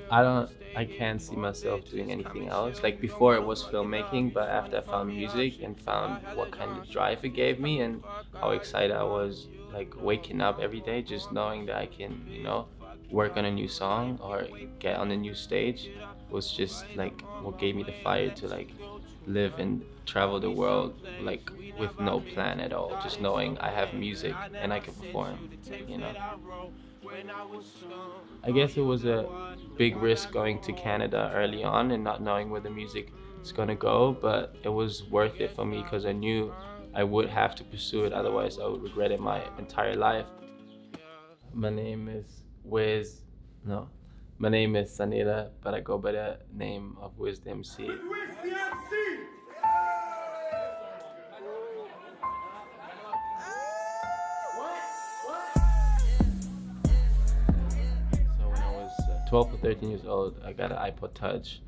I can't see myself doing anything else. Like before it was filmmaking, but after I found music and found what kind of drive it gave me and how excited I was, like waking up every day just knowing that I can, work on a new song or get on a new stage was just like what gave me the fire to like live and travel the world like with no plan at all, just knowing I have music and I can perform, you know. I guess it was a big risk going to Canada early on and not knowing where the music is gonna go, but it was worth it for me because I knew I would have to pursue it, otherwise I would regret it my entire life. My name is Wiz. No, my name is Sanila, but I go by the name of WizTheMc. So when I was 12 or 13 years old, I got an iPod Touch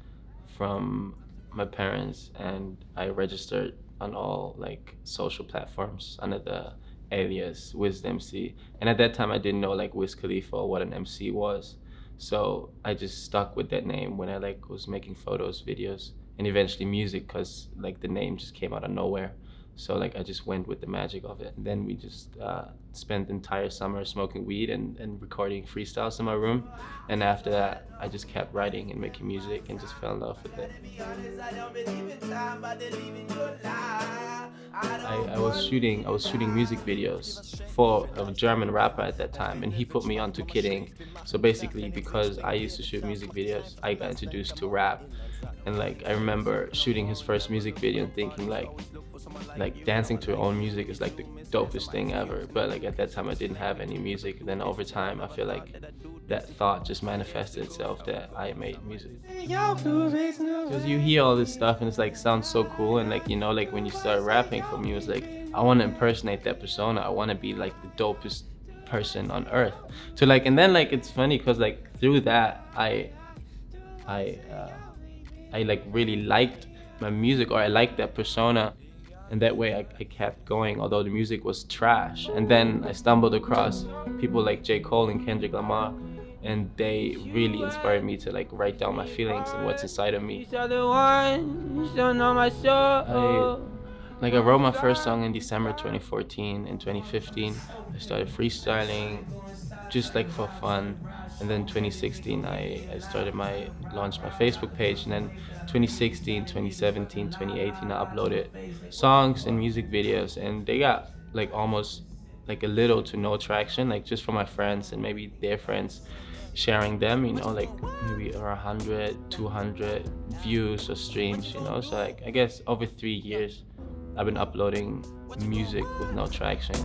from my parents, and I registered on all like social platforms under the alias WizTheMc. And at that time, I didn't know like Wiz Khalifa or what an MC was. So I just stuck with that name when I like was making photos, videos, and eventually music, cause like the name just came out of nowhere. So like I just went with the magic of it. And then we just spent the entire summer smoking weed and recording freestyles in my room. And after that, I just kept writing and making music and just fell in love with it. I was shooting music videos for a German rapper at that time, and he put me onto kidding. So basically, because I used to shoot music videos, I got introduced to rap. And like I remember shooting his first music video and thinking like dancing to your own music is like the dopest thing ever. But like at that time I didn't have any music. And then over time I feel like that thought just manifested itself that I made music. Because you hear all this stuff and it's like sounds so cool, and like like when you start rapping, for me it was like I want to impersonate that persona. I want to be like the dopest person on earth. So like, and then like it's funny because like through that I like really liked my music, or I liked that persona, and that way I kept going although the music was trash. And then I stumbled across people like J. Cole and Kendrick Lamar, and they really inspired me to like write down my feelings and what's inside of me. I wrote my first song in December 2014. In 2015 I started freestyling just like for fun, and then 2016 I launched my Facebook page, and then 2016, 2017, 2018 I uploaded songs and music videos, and they got like almost like a little to no traction, like just from my friends and maybe their friends sharing them, like maybe around 100, 200 views or streams, so like I guess over 3 years I've been uploading music with no traction.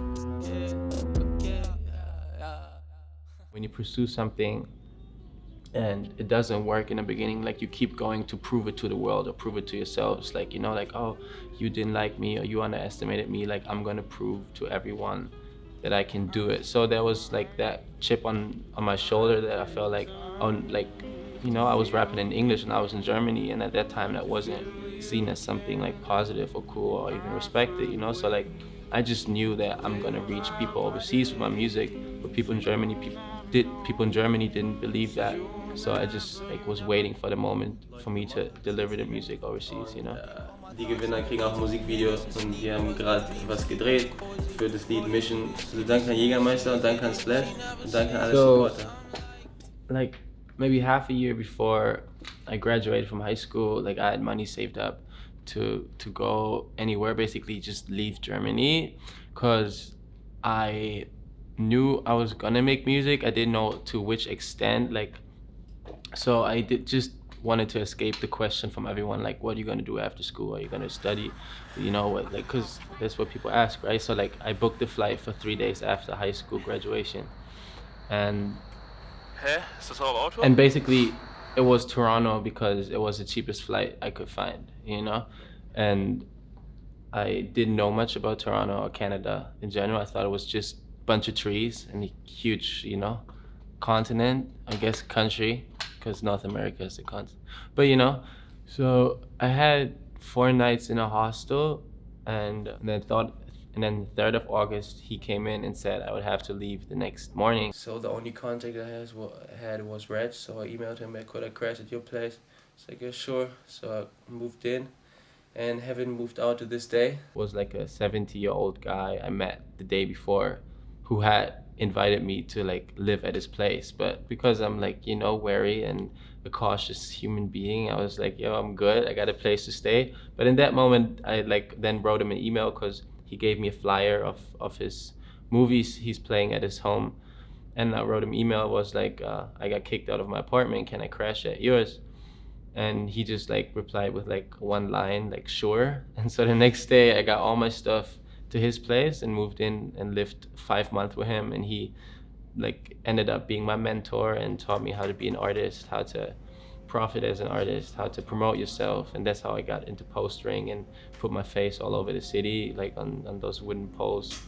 When you pursue something and it doesn't work in the beginning, like you keep going to prove it to the world or prove it to yourself. It's like, like, oh, you didn't like me or you underestimated me, like I'm gonna prove to everyone that I can do it. So there was like that chip on my shoulder that I felt like, I was rapping in English and I was in Germany, and at that time that wasn't seen as something like positive or cool or even respected, So like I just knew that I'm gonna reach people overseas with my music, but people in Germany didn't believe that. So I just like was waiting for the moment for me to deliver the music overseas, Die Gewinner kriegen auch Musikvideos und wir haben gerade was gedreht für das Lied Mission. Also danke an Jägermeister und danke an Splash und danke an alle Supporter. Like maybe half a year before I graduated from high school, like I had money saved up to go anywhere, basically just leave Germany, because I knew I was gonna make music. I didn't know to which extent, so I just wanted to escape the question from everyone, like, what are you gonna do after school? Are you gonna study? Because that's what people ask, right? So like I booked the flight for 3 days after high school graduation, and basically it was Toronto because it was the cheapest flight I could find, and I didn't know much about Toronto or Canada in general. I thought it was just a bunch of trees and a huge, continent, I guess country, because North America is a continent. But so I had 4 nights in a hostel, and then And then the 3rd of August, he came in and said I would have to leave the next morning. So the only contact I had was Reg, so I emailed him back, could I crash at your place? He's like, yeah, sure. So I moved in and haven't moved out to this day. Was like a 70-year-old guy I met the day before who had invited me to like live at his place, but because I'm like, you know, wary and a cautious human being, I was like, yo, I'm good, I got a place to stay. But in that moment, I like then wrote him an email because he gave me a flyer of his movies he's playing at his home, and I wrote him email, was like, I got kicked out of my apartment, can I crash at yours? And he just like replied with like one line, like, sure. And so the next day I got all my stuff to his place and moved in and lived 5 months with him, and he like ended up being my mentor and taught me how to be an artist, how to profit as an artist, how to promote yourself. And that's how I got into postering and put my face all over the city, like on those wooden poles,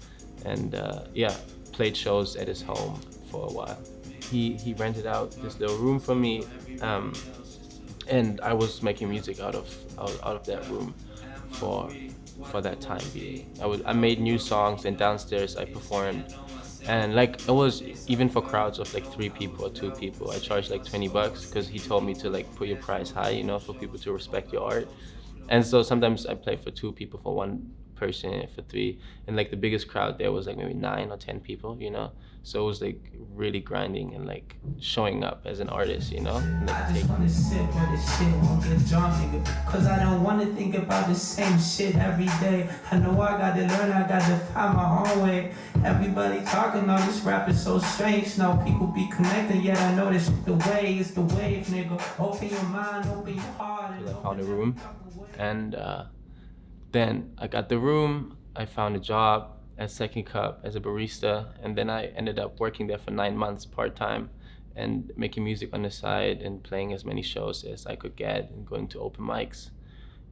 and yeah, played shows at his home for a while. He rented out this little room for me, and I was making music out of that room for that time being. I made new songs, and downstairs I performed, and like it was even for crowds of like 3 people or 2 people, I charged like $20 because he told me to like put your price high, you know, for people to respect your art. And so sometimes I play for 2 people, for 1 person, for 3, and like the biggest crowd there was like maybe 9 or 10 people, you know. So it was like really grinding and like showing up as an artist, you know. And, like, I just wanna sit where this shit won't get drunk, nigga. Cause I don't wanna think about the same shit every day. I know I gotta learn, I gotta find my own way. Everybody talking, all this rap is so strange. Now people be connecting, yet I know this the way is the wave, nigga. Open your mind, open your heart. I found a room, and then I got the room, I found a job at Second Cup as a barista, and then I ended up working there for 9 months part-time and making music on the side and playing as many shows as I could get and going to open mics,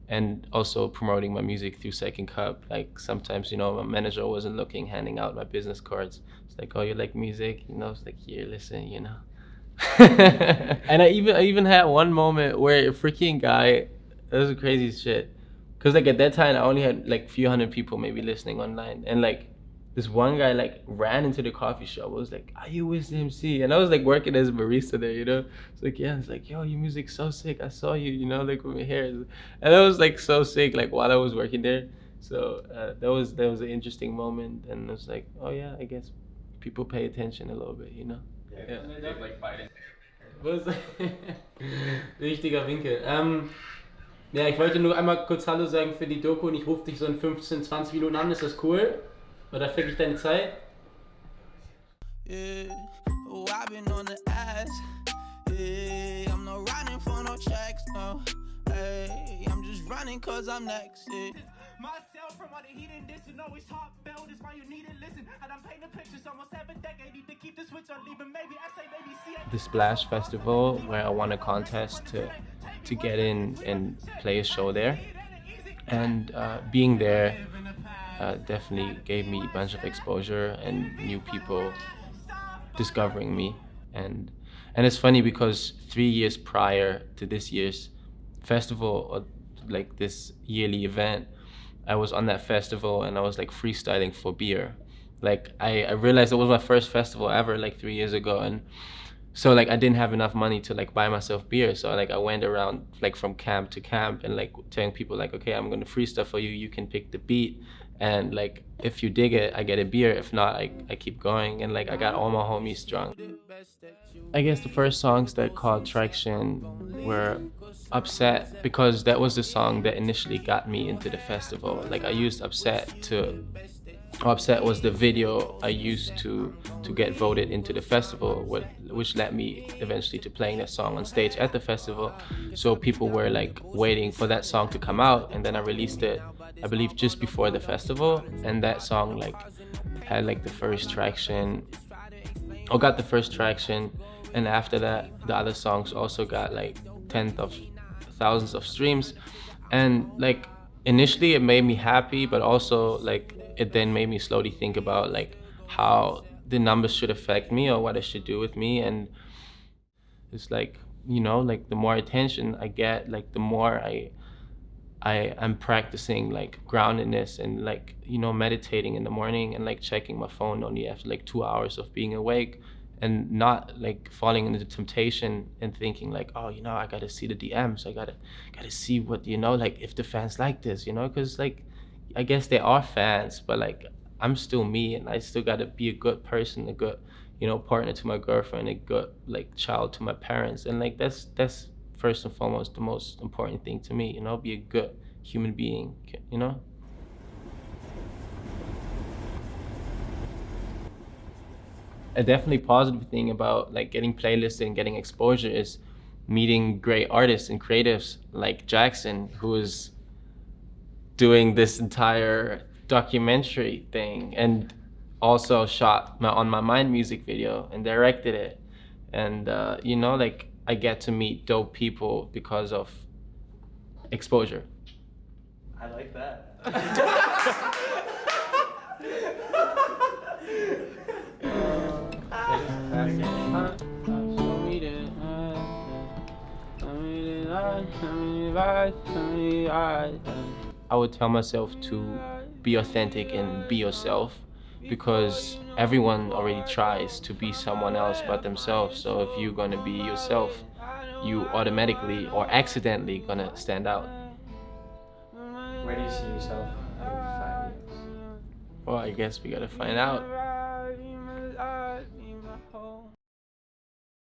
and also promoting my music through Second Cup. Like sometimes, you know, my manager wasn't looking, handing out my business cards. It's like, oh, you like music? You know, it's like, here, listen, you know. And I even had one moment where a freaking guy, that was the craziest shit. Cause like at that time I only had like a few hundred people maybe listening online, and like this one guy like ran into the coffee shop, was like, are you WizTheMc? And I was like working as a barista there, you know. It's like, yeah. It's like, yo, your music's so sick, I saw you, you know, like with my hair. And that was like so sick, like while I was working there. So that was an interesting moment, and it was like, oh yeah, I guess people pay attention a little bit, you know. Yeah. Like fighting. Was wichtiger Winkel. Ja, ich wollte nur einmal kurz Hallo sagen für die Doku, und ich rufe dich so in 15, 20 Minuten an. Ist das cool? Oder fick ich deine Zeit? Yeah, oh, I've been on the ass. Yeah, I'm not running for no checks, no. Hey, I'm just running cause I'm next. Yeah. Myself from all the heat and this and always heartfelt is why you need it. Listen, and I'm painting pictures almost 7 decades. Need to keep the switch on, leaving maybe I say maybe see The Splash Festival, where I won a contest to get in and play a show there, and being there definitely gave me a bunch of exposure and new people discovering me. And it's funny because 3 years prior to this year's festival, or like this yearly event, I was on that festival and I was like freestyling for beer. Like I realized it was my first festival ever, like 3 years ago, and so like I didn't have enough money to like buy myself beer. So like I went around like from camp to camp and like telling people like, okay, I'm gonna freestyle for you. You can pick the beat, and like if you dig it, I get a beer. If not, I keep going. And like I got all my homies drunk. I guess the first songs that caught traction were Upset, because that was the song that initially got me into the festival. Like I used Upset was the video I used to get voted into the festival, which led me eventually to playing that song on stage at the festival. So people were like waiting for that song to come out, and then I released it, I believe, just before the festival, and that song like had like the first traction, or got the first traction, and after that the other songs also got like tens of thousands of streams. And like initially it made me happy, but also like it then made me slowly think about like how the numbers should affect me or what it should do with me. And it's like, you know, like the more attention I get, like the more I I'm practicing like groundedness and like, you know, meditating in the morning and like checking my phone only after like 2 hours of being awake, and not like falling into temptation and thinking like, oh, you know, I gotta see the DMs, I gotta see what, you know, like if the fans like this, you know, because like I guess they are fans, but like I'm still me, and I still gotta be a good person, a good, you know, partner to my girlfriend, a good like child to my parents, and like that's first and foremost the most important thing to me, you know, be a good human being, you know. A definitely positive thing about like getting playlisted and getting exposure is meeting great artists and creatives like Jaxin, who is doing this entire documentary thing and also shot my On My Mind music video and directed it. And you know, like I get to meet dope people because of exposure. I like that. I would tell myself to be authentic and be yourself, because everyone already tries to be someone else but themselves. So if you're gonna be yourself, you automatically or accidentally gonna stand out. Where do you see yourself in 5 years? Well, I guess we gotta find out.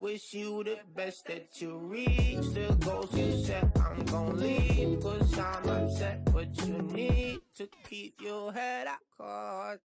Wish you the best that you reach the goals you set. I'm gon' leave, cause I'm upset. What you need to keep your head up, cause